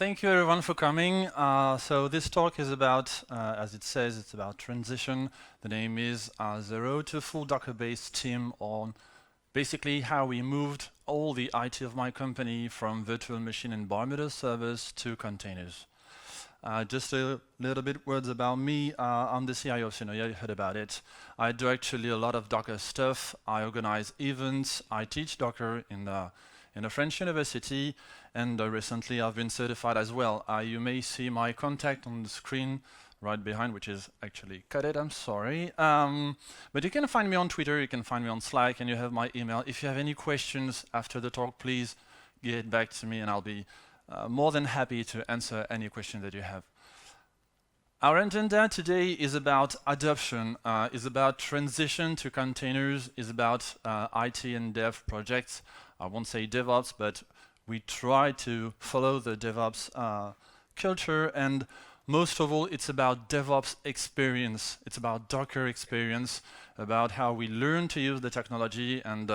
Thank you everyone for coming. So this talk is about, as it says, it's about transition. The name is the road to full Docker-based team on basically how we moved all the IT of my company from virtual machine and bar meter servers to containers. Just a little bit words about me. I'm the CIO of Synoia, you heard about it. I do actually a lot of Docker stuff. I organize events. I teach Docker in a French university, and recently I've been certified as well. You may see my contact on the screen right behind, which is actually cut it, I'm sorry. But you can find me on Twitter, you can find me on Slack, and you have my email. If you have any questions after the talk, please get back to me and I'll be more than happy to answer any question that you have. Our agenda today is about adoption, is about transition to containers, is about IT and dev projects. I won't say DevOps, but we try to follow the DevOps culture, and most of all, it's about DevOps experience. It's about Docker experience, about how we learn to use the technology and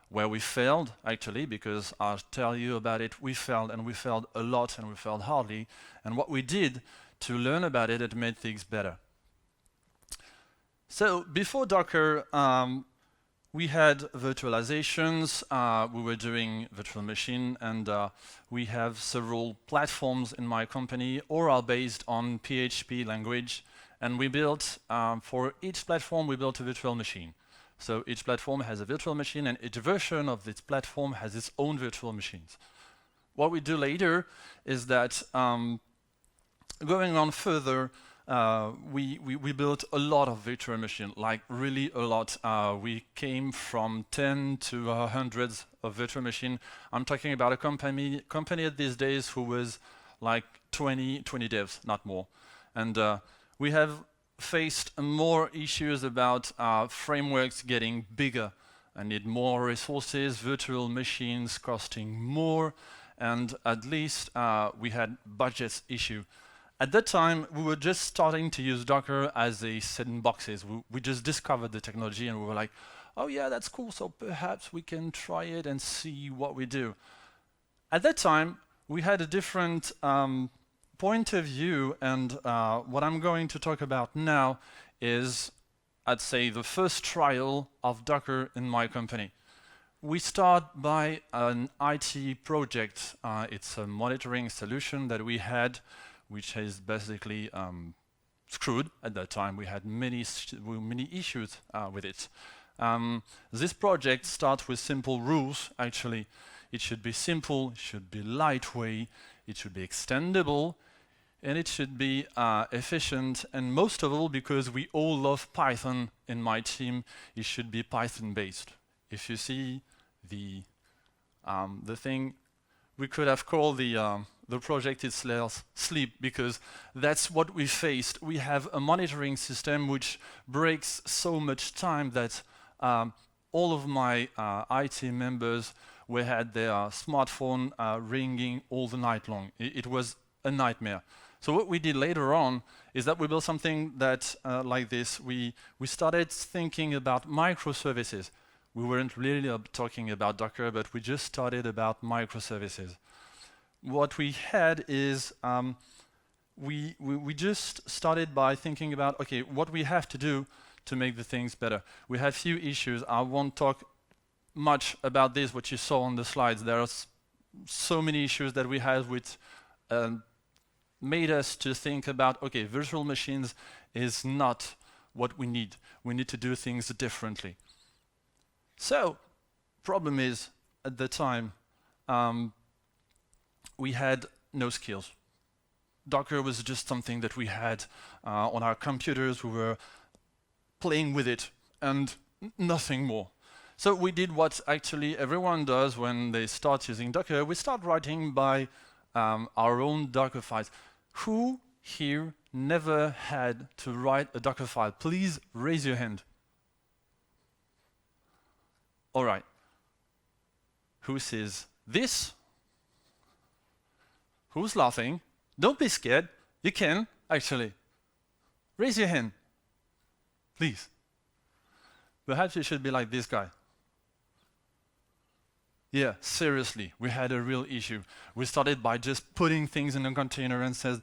where we failed, actually, because I'll tell you about it, we failed, and we failed a lot, and we failed hardly, and what we did to learn about it, it made things better. So before Docker, we had virtualizations, we were doing virtual machine, and we have several platforms in my company, all are based on PHP language, and we built, for each platform, we built a virtual machine. So each platform has a virtual machine, and each version of this platform has its own virtual machines. What we do later is that, going on further, we built a lot of virtual machines, like really a lot. We came from 10 to hundreds of virtual machines. I'm talking about a company these days who was like 20 devs, not more. And we have faced more issues about frameworks getting bigger and need more resources, virtual machines costing more, and at least we had budgets issue. At that time, we were just starting to use Docker as a set in boxes. We just discovered the technology and we were like, oh yeah, that's cool, so perhaps we can try it and see what we do. At that time, we had a different point of view, and what I'm going to talk about now is, I'd say, the first trial of Docker in my company. We start by an IT project. It's a monitoring solution that we had, which is basically screwed at that time. We had many issues with it. This project starts with simple rules, actually. It should be simple, it should be lightweight, it should be extendable, and it should be efficient, and most of all, because we all love Python in my team, it should be Python-based. If you see the thing, we could have called the project itself Sleep, because that's what we faced. We have a monitoring system which breaks so much time that all of my IT members had their smartphone ringing all the night long. It was a nightmare. So what we did later on is that we built something that, like this, we started thinking about microservices. We weren't really talking about Docker, but we just started about microservices. What we had is, we just started by thinking about, okay, what we have to do to make the things better. We had few issues. I won't talk much about this, what you saw on the slides. There are so many issues that we had which made us to think about, okay, virtual machines is not what we need. We need to do things differently. So, problem is, at the time, we had no skills. Docker was just something that we had on our computers. We were playing with it and nothing more. So we did what actually everyone does when they start using Docker. We start writing by our own Docker files. Who here never had to write a Docker file? Please raise your hand. All right. Who says this? Who's laughing? Don't be scared. You can, actually. Raise your hand. Please. Perhaps you should be like this guy. Yeah, seriously, we had a real issue. We started by just putting things in a container and said,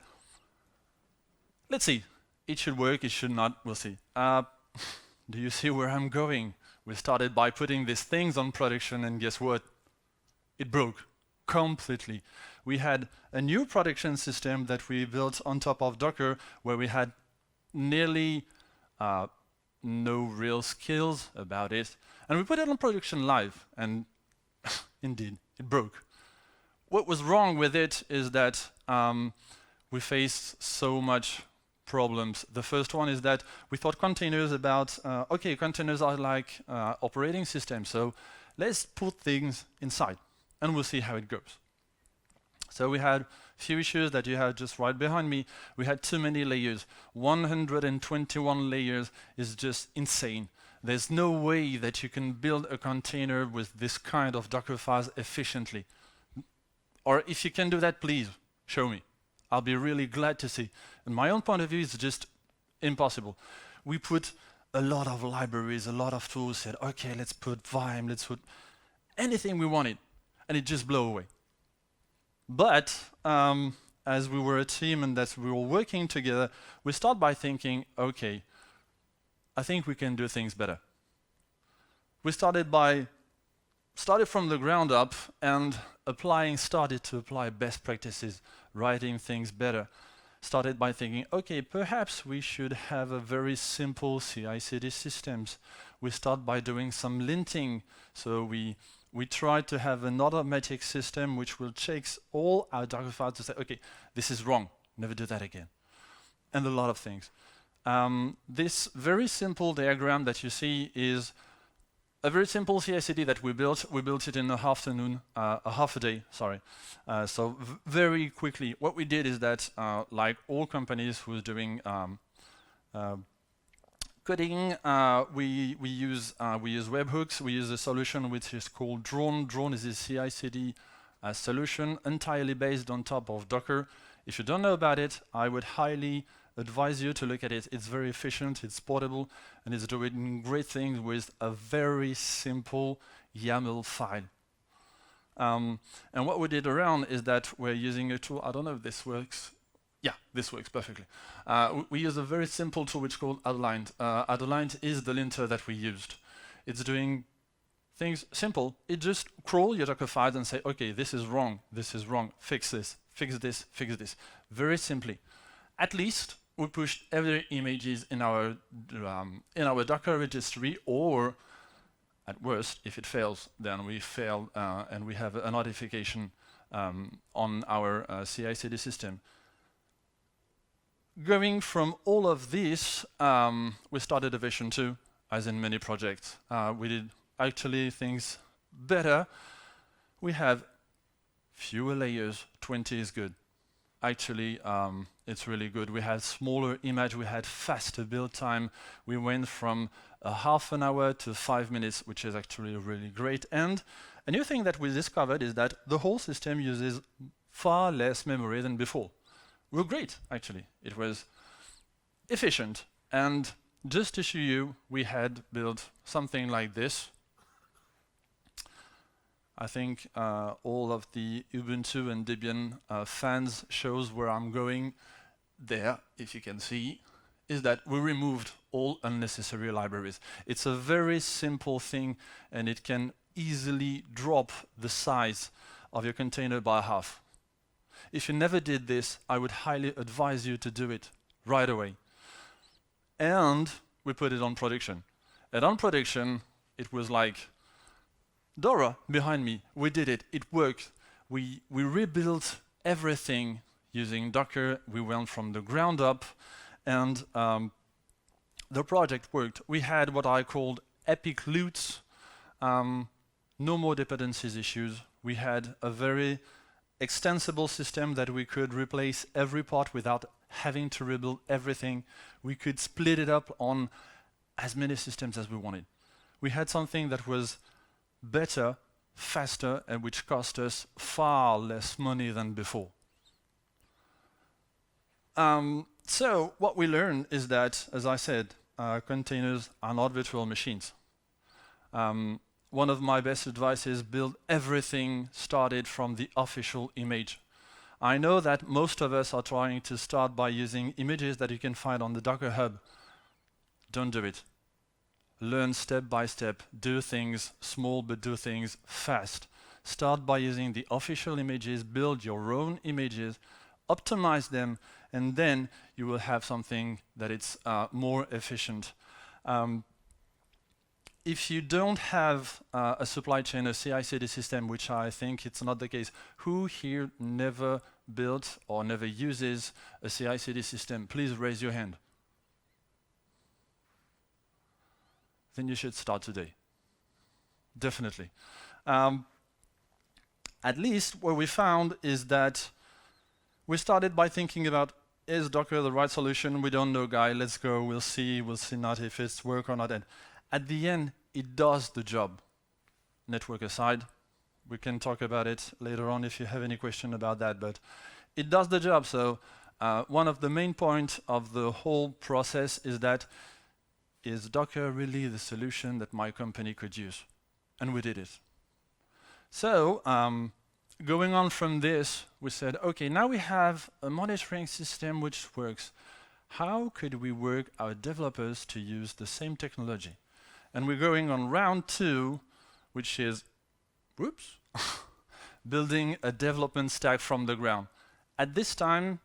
let's see, it should work, it should not, we'll see. Do you see where I'm going? We started by putting these things on production, and guess what? It broke completely. We had a new production system that we built on top of Docker, where we had nearly no real skills about it, and we put it on production live, and indeed, it broke. What was wrong with it is that we faced so much problems. The first one is that we thought containers about, okay, containers are like operating systems, so let's put things inside, and we'll see how it goes. So we had a few issues that you have just right behind me. We had too many layers. 121 layers is just insane. There's no way that you can build a container with this kind of Docker files efficiently. Or if you can do that, please show me. I'll be really glad to see. In my own point of view, it's just impossible. We put a lot of libraries, a lot of tools, said, okay, let's put Vime, let's put anything we wanted, and it just blew away. But as we were a team and that we were working together, we start by thinking, okay, I think we can do things better. We started from the ground up and started to apply best practices, writing things better. Started by thinking, okay, perhaps we should have a very simple CI/CD systems. We start by doing some linting, so we try to have an automatic system which will check all our Docker files to say, okay, this is wrong, never do that again. And a lot of things. This very simple diagram that you see is a very simple CI/CD that we built. We built it in a half a day, sorry. So very quickly, what we did is that, like all companies who's doing coding, we use webhooks. We use a solution which is called Drone. Drone is a CI/CD solution entirely based on top of Docker. If you don't know about it, I would highly advise you to look at it. It's very efficient, it's portable, and it's doing great things with a very simple YAML file. And what we did around is that we're using a tool. I don't know if this works. Yeah, this works perfectly. We use a very simple tool which is called Adaligned. Adaligned is the linter that we used. It's doing things simple. It just crawl your Docker files and say, okay, this is wrong, fix this, fix this, fix this. Very simply. At least we pushed every images in our Docker registry, or at worst, if it fails, then we fail and we have a notification on our CI/CD system. Going from all of this, we started a version 2, as in many projects. We did actually things better. We have fewer layers, 20 is good. Actually, it's really good. We had smaller image, we had faster build time. We went from a half an hour to 5 minutes, which is actually really great. And a new thing that we discovered is that the whole system uses far less memory than before. Well, great, actually. It was efficient. And just to show you, we had built something like this. I think all of the Ubuntu and Debian fans shows where I'm going there, if you can see, is that we removed all unnecessary libraries. It's a very simple thing, and it can easily drop the size of your container by half. If you never did this, I would highly advise you to do it right away. And we put it on production. And on production, it was like, Dora, behind me, we did it, it worked. We rebuilt everything using Docker. We went from the ground up, and the project worked. We had what I called epic loots, no more dependencies issues. We had a very extensible system that we could replace every part without having to rebuild everything. We could split it up on as many systems as we wanted. We had something that was better, faster, and which cost us far less money than before. So what we learned is that, as I said, containers are not virtual machines. one of my best advice is build everything started from the official image. I know that most of us are trying to start by using images that you can find on the Docker Hub. Don't do it. Learn step by step. Do things small, but do things fast. Start by using the official images, build your own images, optimize them, and then you will have something that is more efficient. If you don't have a supply chain, a CICD system, which I think it's not the case, who here never built or never uses a CICD system? Please raise your hand. Then you should start today. Definitely. At least what we found is that we started by thinking about, is Docker the right solution? We don't know, guy. Let's go. We'll see not if it's work or not. And at the end, it does the job. Network aside, we can talk about it later on if you have any question about that, but it does the job. So one of the main points of the whole process is that, is Docker really the solution that my company could use? And we did it. So going on from this, we said, okay, now we have a monitoring system which works. How could we work our developers to use the same technology? And we're going on round 2, which is, whoops, building a development stack from the ground. At this time,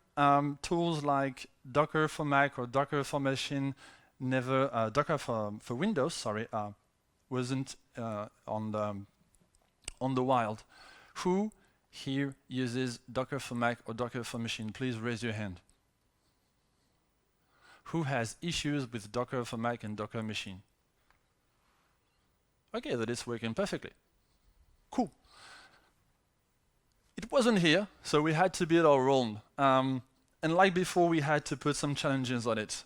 tools like Docker for Mac or Docker for Machine, Docker for Windows, sorry, wasn't on the wild. Who here uses Docker for Mac or Docker for Machine? Please raise your hand. Who has issues with Docker for Mac and Docker Machine? Okay, that is working perfectly. Cool. It wasn't here, so we had to build our own. And like before, we had to put some challenges on it.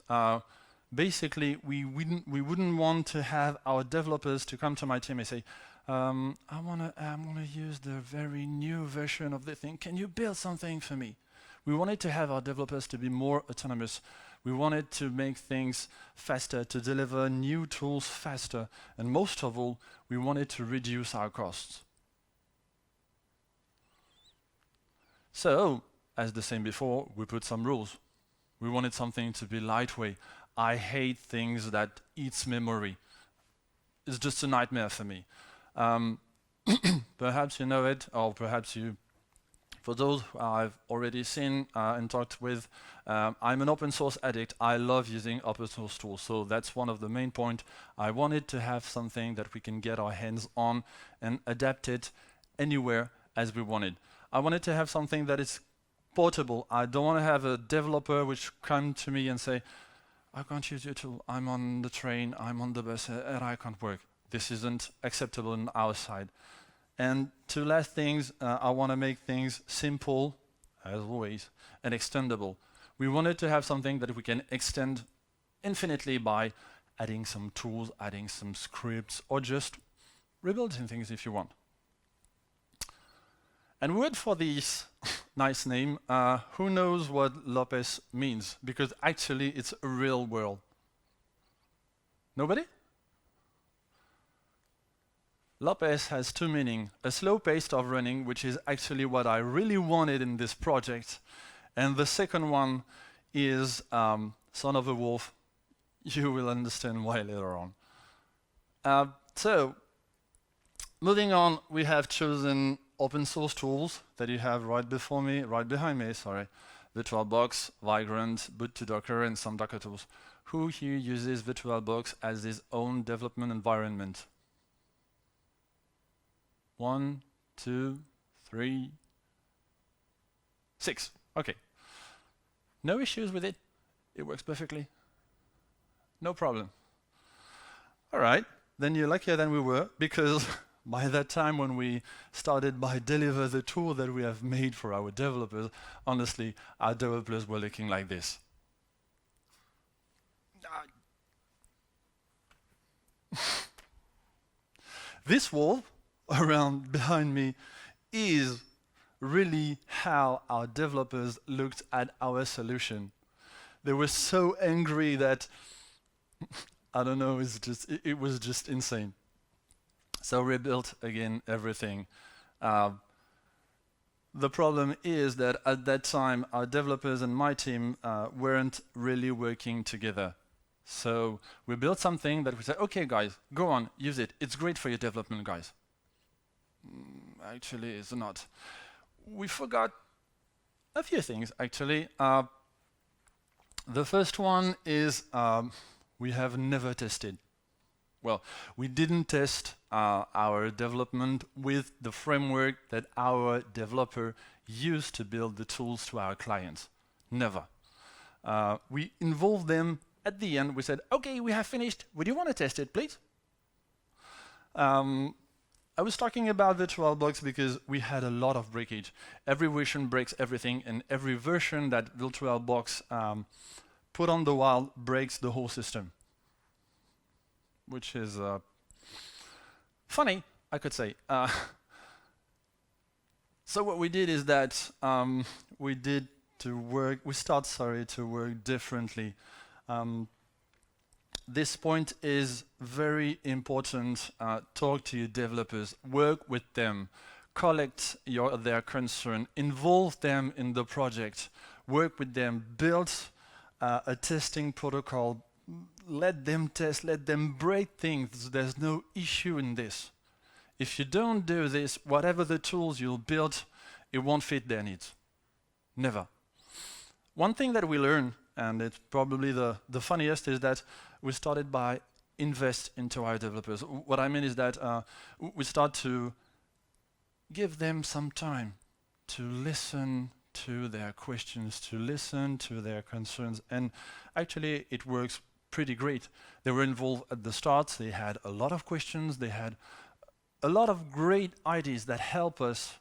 Basically, we wouldn't want to have our developers to come to my team and say, I wanna use the very new version of the thing. Can you build something for me? We wanted to have our developers to be more autonomous. We wanted to make things faster, to deliver new tools faster, and most of all, we wanted to reduce our costs. So, as the same before, we put some rules. We wanted something to be lightweight. I hate things that eats memory. It's just a nightmare for me. Perhaps you know it, or perhaps you, for those who I've already seen and talked with, I'm an open source addict. I love using open source tools, so that's one of the main points. I wanted to have something that we can get our hands on and adapt it anywhere as we wanted. I wanted to have something that is portable. I don't want to have a developer which come to me and say, I can't use your tool. I'm on the train, I'm on the bus, and I can't work. This isn't acceptable on our side. And to last things, I want to make things simple, as always, and extendable. We wanted to have something that we can extend infinitely by adding some tools, adding some scripts, or just rebuilding things if you want. And word for this nice name, who knows what Lopez means? Because actually it's a real word. Nobody? Lopez has 2 meanings. A slow pace of running, which is actually what I really wanted in this project. And the second one is son of a wolf. You will understand why later on. So, moving on, we have chosen open source tools that you have right behind me, sorry. VirtualBox, Vagrant, Boot to Docker, and some Docker tools. Who here uses VirtualBox as his own development environment? 1, 2, 3, 6. Okay. No issues with it. It works perfectly. No problem. All right. Then you're luckier than we were, because by that time when we started by deliver the tool that we have made for our developers, honestly, our developers were looking like this. This wall around behind me is really how our developers looked at our solution. They were so angry that I don't know, it was just insane. So we built again everything. Uh, the problem is that at that time, our developers and my team weren't really working together. So we built something that we said, okay, guys, go on, use it. It's great for your development, guys. Actually, it's not. We forgot a few things, actually. The first one is we have never tested. Well, we didn't test our development with the framework that our developer used to build the tools to our clients. Never. We involved them at the end. We said, okay, we have finished. Would you want to test it, please? I was talking about VirtualBox because we had a lot of breakage. Every version breaks everything, and every version that VirtualBox put on the wild breaks the whole system, which is funny, I could say. So what we did is that we started to work differently. This point is very important. Talk to your developers, work with them, collect their concern, involve them in the project, work with them, build a testing protocol, let them test, let them break things. There's no issue in this. If you don't do this, whatever the tools you'll build, it won't fit their needs. Never. One thing that we learned, and it's probably the funniest, is that we started by invest into our developers. What I mean is that we start to give them some time to listen to their questions, to listen to their concerns, and actually it works pretty great. They were involved at the start, they had a lot of questions, they had a lot of great ideas that help us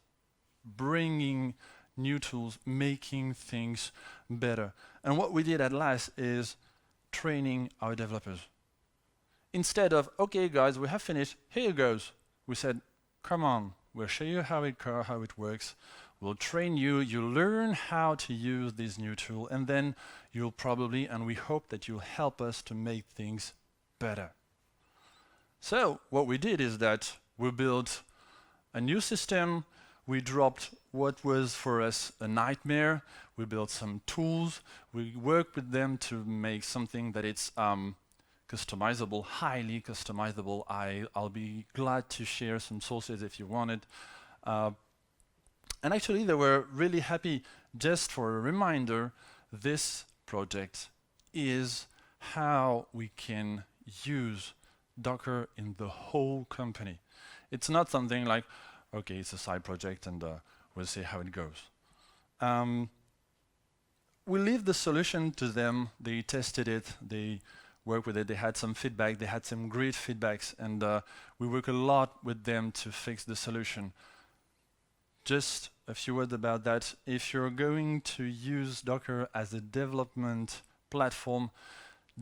bringing new tools, making things better. And what we did at last is training our developers. Instead of, okay guys, we have finished, here it goes. We said, come on, we'll show you how it works. We'll train you, you'll learn how to use this new tool, and then you'll probably, and we hope that you'll help us to make things better. So what we did is that we built a new system. We dropped what was for us a nightmare. We built some tools. We worked with them to make something that it's customizable, highly customizable. I'll be glad to share some sources if you want it. And actually, they were really happy. Just for a reminder, this project is how we can use Docker in the whole company. It's not something like, okay, it's a side project and we'll see how it goes. We leave the solution to them. They tested it, they worked with it, they had some feedback, they had some great feedbacks, and we work a lot with them to fix the solution. Just a few words about that. If you're going to use Docker as a development platform,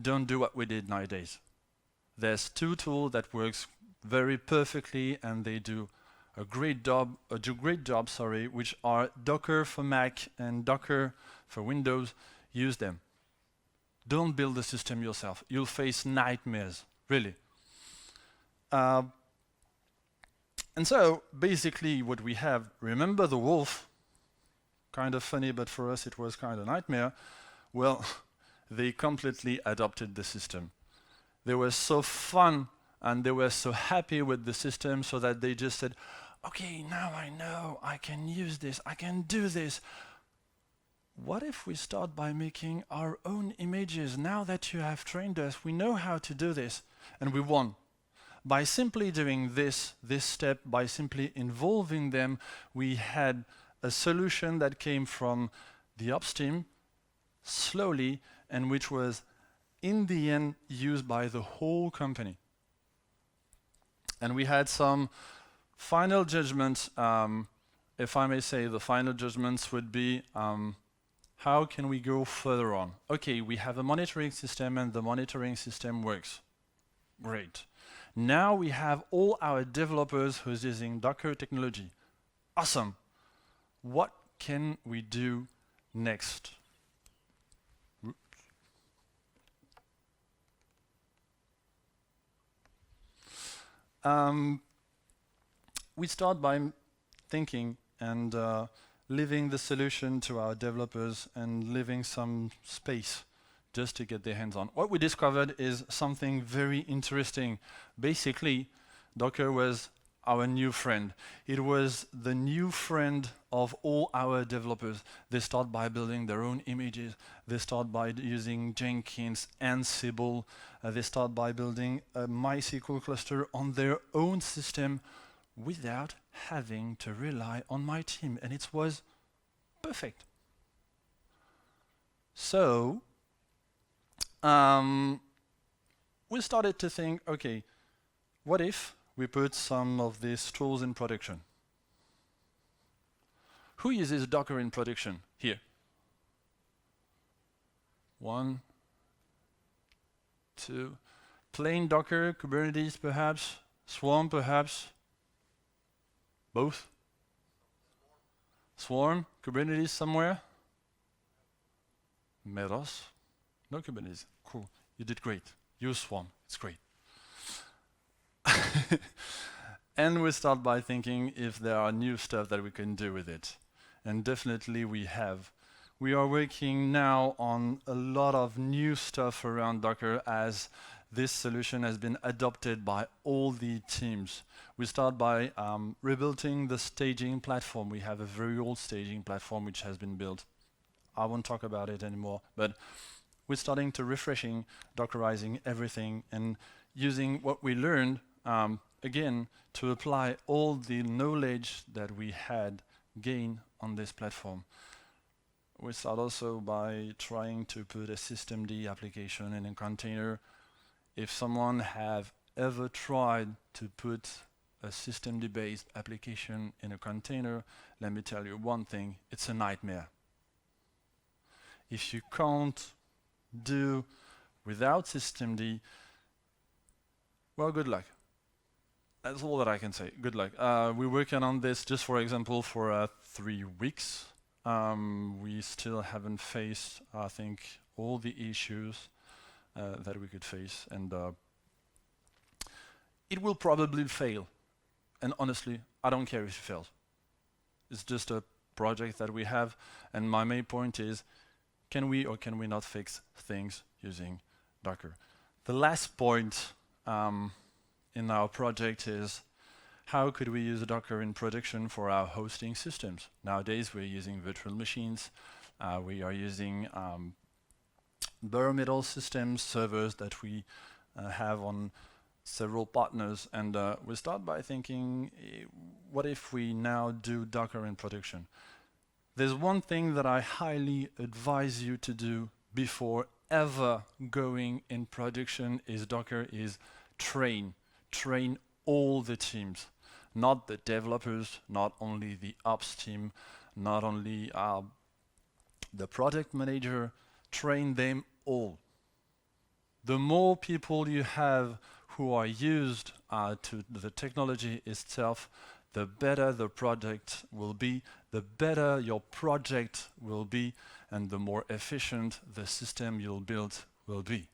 don't do what we did nowadays. There's two tools that works very perfectly, and they do a great job, which are Docker for Mac and Docker for Windows. Use them. Don't build the system yourself. You'll face nightmares, really. And so, basically, what we have, remember the wolf? Kind of funny, but for us it was kind of a nightmare. Well, they completely adopted the system. They were so fun and they were so happy with the system, so that they just said, okay, now I know I can use this, I can do this. What if we start by making our own images? Now that you have trained us, we know how to do this. And we won. By simply doing this step, by simply involving them, we had a solution that came from the ops team slowly, and which was in the end used by the whole company. And we had some final judgments. If I may say, the final judgments would be, how can we go further on? Okay, we have a monitoring system and the monitoring system works. Great. Now we have all our developers who's using Docker technology. Awesome. What can we do next? we start by thinking and leaving the solution to our developers and leaving some space just to get their hands on. What we discovered is something very interesting. Basically, Docker was our new friend. It was the new friend of all our developers. They start by building their own images. They start by using Jenkins, Ansible. They start by building a MySQL cluster on their own system without having to rely on my team. And it was perfect. So, we started to think, okay, what if we put some of these tools in production? Who uses Docker in production? Here. 1, 2. Plain Docker, Kubernetes perhaps, Swarm perhaps. Both? Swarm, Kubernetes somewhere? Meros? No Kubernetes. Cool. You did great. Use Swarm. It's great. And we start by thinking if there are new stuff that we can do with it. And definitely we have. We are working now on a lot of new stuff around Docker as this solution has been adopted by all the teams. We start by rebuilding the staging platform. We have a very old staging platform which has been built. I won't talk about it anymore, but we're starting to refreshing, Dockerizing everything and using what we learned again, to apply all the knowledge that we had gained on this platform. We start also by trying to put a systemd application in a container. If someone have ever tried to put a systemd-based application in a container, let me tell you one thing, it's a nightmare. If you can't do without systemd, well, good luck. That's all that I can say. Good luck. We're working on this, just for example, for 3 weeks. We still haven't faced, I think, all the issues that we could face, and it will probably fail. And honestly, I don't care if it fails. It's just a project that we have, and my main point is, can we or can we not fix things using Docker? The last point in our project is how could we use Docker in production for our hosting systems? Nowadays we're using virtual machines, we are using bare metal systems, servers that we have on several partners, and we start by thinking, what if we now do Docker in production? There's one thing that I highly advise you to do before ever going in production is Docker is train all the teams, not the developers, not only the ops team, not only the project manager, train them all. The more people you have who are used to the technology itself, the better the project will be, the better your project will be, and the more efficient the system you'll build will be.